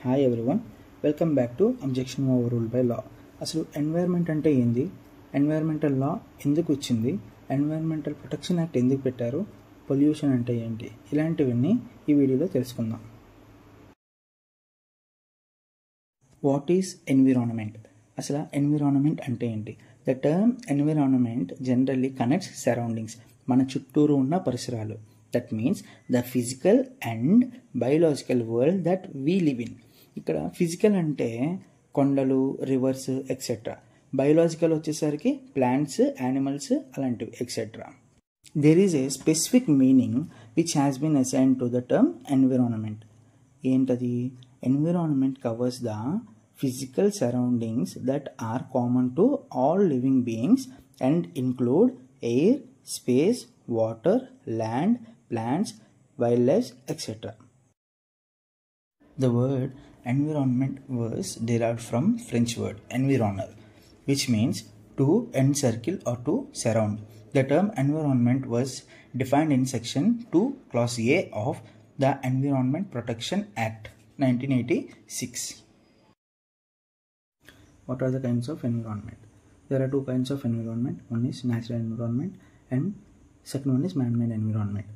Hi everyone, welcome back to objection over rule by law. అసలు environment అంటే ఏంది, environmental లా ఎందుకు వచ్చింది, ఎన్వైర్న్మెంటల్ ప్రొటెక్షన్ యాక్ట్ ఎందుకు పెట్టారు, పొల్యూషన్ అంటే ఏంటి, ఇలాంటివన్నీ ఈ వీడియోలో తెలుసుకుందాం. What is environment? అసలు ఎన్విరాన్మెంట్ అంటే ఏంటి? The term environment generally connects surroundings, మన చుట్టూరు ఉన్న పరిసరాలు. That means the physical and biological world that we live in. ఇక్కడ ఫిజికల్ అంటే కొండలు, రివర్స్ ఎక్సెట్రా. బయోలాజికల్ వచ్చేసరికి ప్లాంట్స్, యానిమల్స్ అలాంటివి etcetera. There is a specific meaning which has been assign to the term environment. ఏంటది? Environment covers the physical surroundings that are common to all living beings and include air, space, water, land, plants, wildlife, etc. The word environment was derived from French word environner, which means to encircle or to surround. The term environment was defined in section 2 clause A of the Environment Protection Act 1986. What are the kinds of environment? There are two kinds of environment. One is natural environment and second one is man-made environment.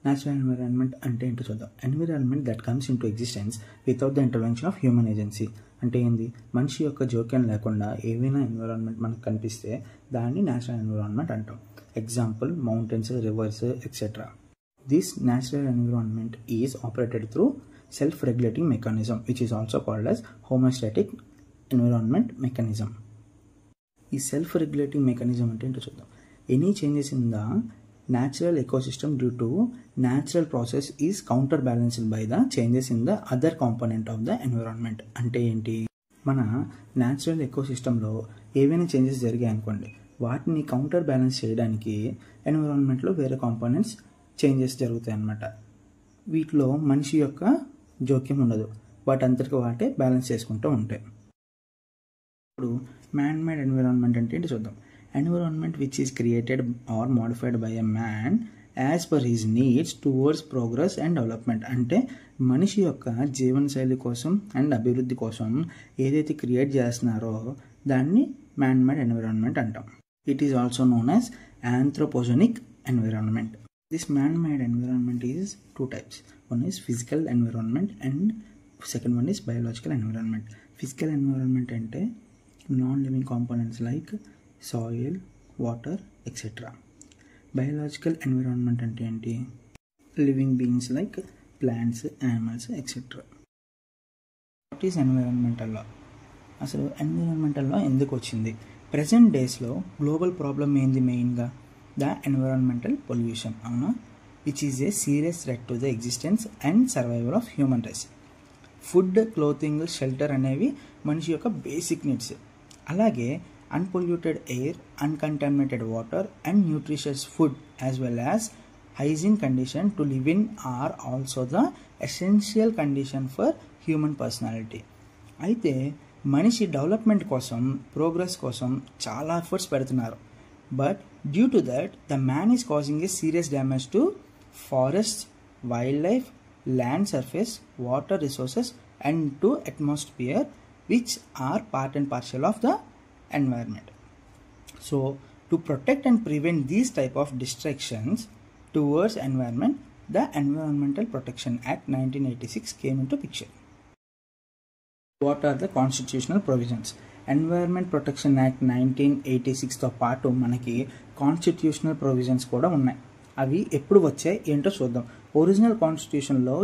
Natural environment ante ento chuddam. Environment that comes into existence without the intervention of human agency. అంటే ఏంది? మనిషి యొక్క జోక్యం లేకుండా ఏవైనా environment మనకు కనిపిస్తే దాన్ని న్యాచురల్ ఎన్విరాన్మెంట్ అంటాం. Example mountains, rivers etcetera. This natural environment is operated through self regulating mechanism which is also called as homeostatic environment mechanism. ఈ సెల్ఫ్ రెగ్యులేటింగ్ మెకానిజం అంటే ఏంటో చూద్దాం. Any changes in the natural ecosystem due to natural process is counter balanced by the changes in the other component of the environment. అంటే ఏంటి? మన natural ఎకోసిస్టంలో ఏవైనా changes జరిగాయి అనుకోండి, వాటిని కౌంటర్ బ్యాలెన్స్ చేయడానికి ఎన్విరాన్మెంట్లో వేరే కాంపోనెంట్స్ చేంజెస్ జరుగుతాయి అన్నమాట. వీటిలో మనిషి యొక్క జోక్యం ఉండదు, వాటంతటికి వాటే బ్యాలెన్స్ చేసుకుంటూ ఉంటాయి. ఇప్పుడు మ్యాన్ మేడ్ ఎన్విరాన్మెంట్ అంటే ఏంటి చూద్దాం. Environment which is created or modified by a man as per his needs towards progress and development. అంటే మనిషి యొక్క జీవనశైలి కోసం అండ్ అభివృద్ధి కోసం ఏదైతే క్రియేట్ చేస్తున్నారో దాన్ని మ్యాన్ మేడ్ ఎన్విరాన్మెంట్ అంటాం. It is also known as anthropogenic environment. This man made environment is two types. One is physical environment and second one is biological environment. Physical environment అంటే non-living components like soil, water, etc. Biological environment అంటే ఏంటి? living beings like plants, animals, etc. What is environmental law? అసలు environmental law ఎందుకు వచ్చింది? Present డేస్లో global problem ఏంది? మెయిన్గా the environmental pollution, అవునా, which is a serious threat to the existence and survival of human race. Food, clothing, shelter అనేవి మనిషి యొక్క బేసిక్ నీడ్స్. అలాగే unpolluted air, uncontaminated water and nutritious food as well as hygiene condition to live in are also the essential condition for human personality. అయితే మనిషి development కోసం, progress కోసం చాలా efforts పెడుతున్నారు. But due to that the man is causing A serious damage to forest, wild life, land surface, water resources and to atmosphere which are part and parcel of the environment. So to protect and prevent these type of distractions towards environment, the Environmental Protection Act 1986 came into picture. What are the constitutional provisions? Environment Protection Act 1986 తో పాటు మనకి constitutional provisions కూడా ఉన్నాయి. అవి ఎప్పుడు వచ్చాయి ఏంటో చూద్దాం. ఒరిజినల్ కాన్స్టిట్యూషన్లో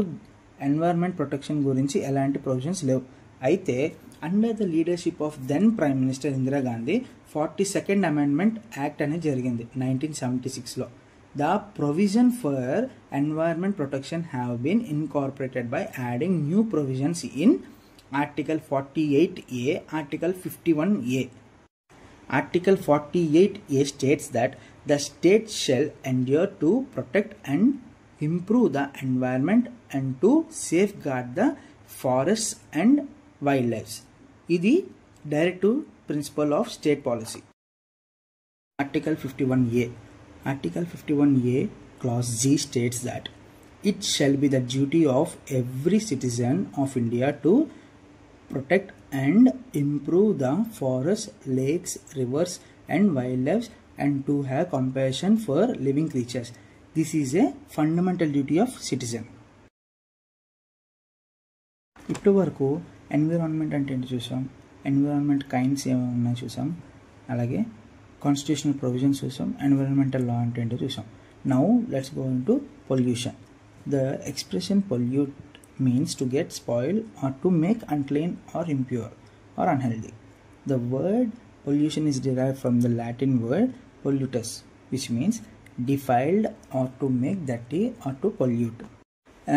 ఎన్వైర్న్మెంట్ ప్రొటెక్షన్ గురించి ఎలాంటి ప్రొవిజన్స్ లేవు. అయితే under the leadership of then prime minister Indira Gandhi 42nd amendment act అనేది జరిగింది 1976లో. The provision for environment protection have been incorporated by adding new provisions in article 48A, article 51A. Article 48A states that the state shall endure to protect and improve the environment and to safeguard the forests and wildlife. ఇది directive principle of state policy. Article 51A. Article 51A clause G states that it shall be the duty of every citizen of India to protect and improve the forests, lakes, rivers and wildlife and to have compassion for living creatures. This is a fundamental duty of citizen. ఇప్పటి వరకు environment అంటే ఏంటి చూసాం, environment kinds ఏమైనా ఉన్నాయో చూసాం, అలాగే constitutional provisions చూసాం, ఎన్విరాన్మెంటల్ లా అంటే ఏంటో చూసాం. Now let's go into pollution. The expression pollute means to get spoiled or to make unclean or impure or unhealthy. The word pollution is derived from the Latin word pollutus, which means defiled or to make dirty or to pollute.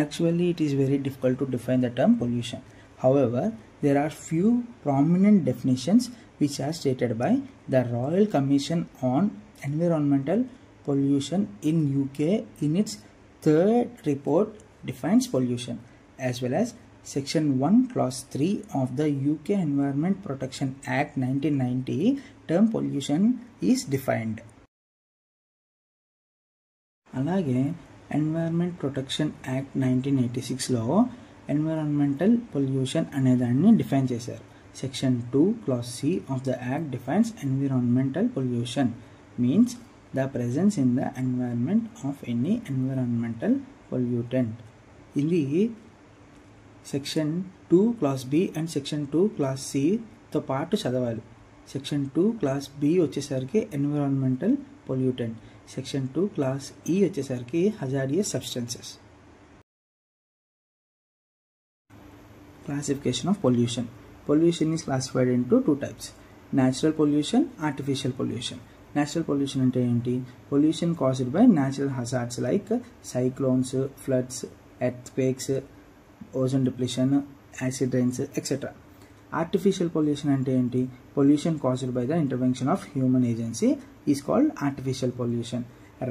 Actually, it is very difficult to define the term pollution. However, there are few prominent definitions which are stated by the Royal Commission on Environmental Pollution in UK in its third report defines pollution, as well as Section 1 Clause 3 of the UK Environment Protection Act 1990 term pollution is defined. అలాగే environment protection act 1986లో environmental pollution అనేదాన్ని define చేశారు. Section 2 Clause C of the Act defines environmental pollution means the presence in the environment of any environmental pollutant. ఇది section 2 Clause B and section 2 Clause Cతో పాటు చదవాలి. Section 2 Clause B వచ్చేసరికి environmental pollutant, section 2 Clause E వచ్చేసరికి hazardous substances. Classification of pollution. Pollution is classified into 2 types: natural pollution, artificial pollution. Natural pollution అంటే ఏంటి? Pollution caused by natural hazards like cyclones, floods, earthquakes, ozone depletion, acid rains etcetera. Artificial pollution అంటే ఏంటి? Pollution caused by the intervention of human agency is called artificial pollution.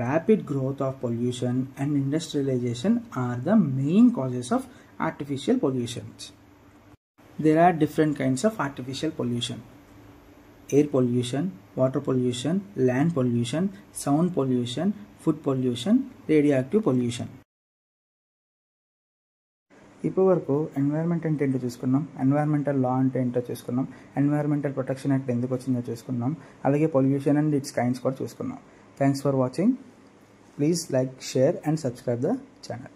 Rapid growth of pollution and industrialisation are the main causes of artificial pollutions. There are different kinds of artificial pollution: air pollution, water pollution, land pollution, sound pollution, food pollution, radioactive pollution. ఇప్పటి వరకు environment అంటే ఏంటో చూసుకున్నాం, environmental లా అంటే ఏంటో చూసుకున్నాం, environmental protection act ఎందుకు వచ్చిందో చూసుకున్నాం, అలాగే పొల్యూషన్ అండ్ ఇట్స్ కైండ్స్ కూడా చూసుకున్నాం. Thanks for watching. Please like, share and subscribe the channel.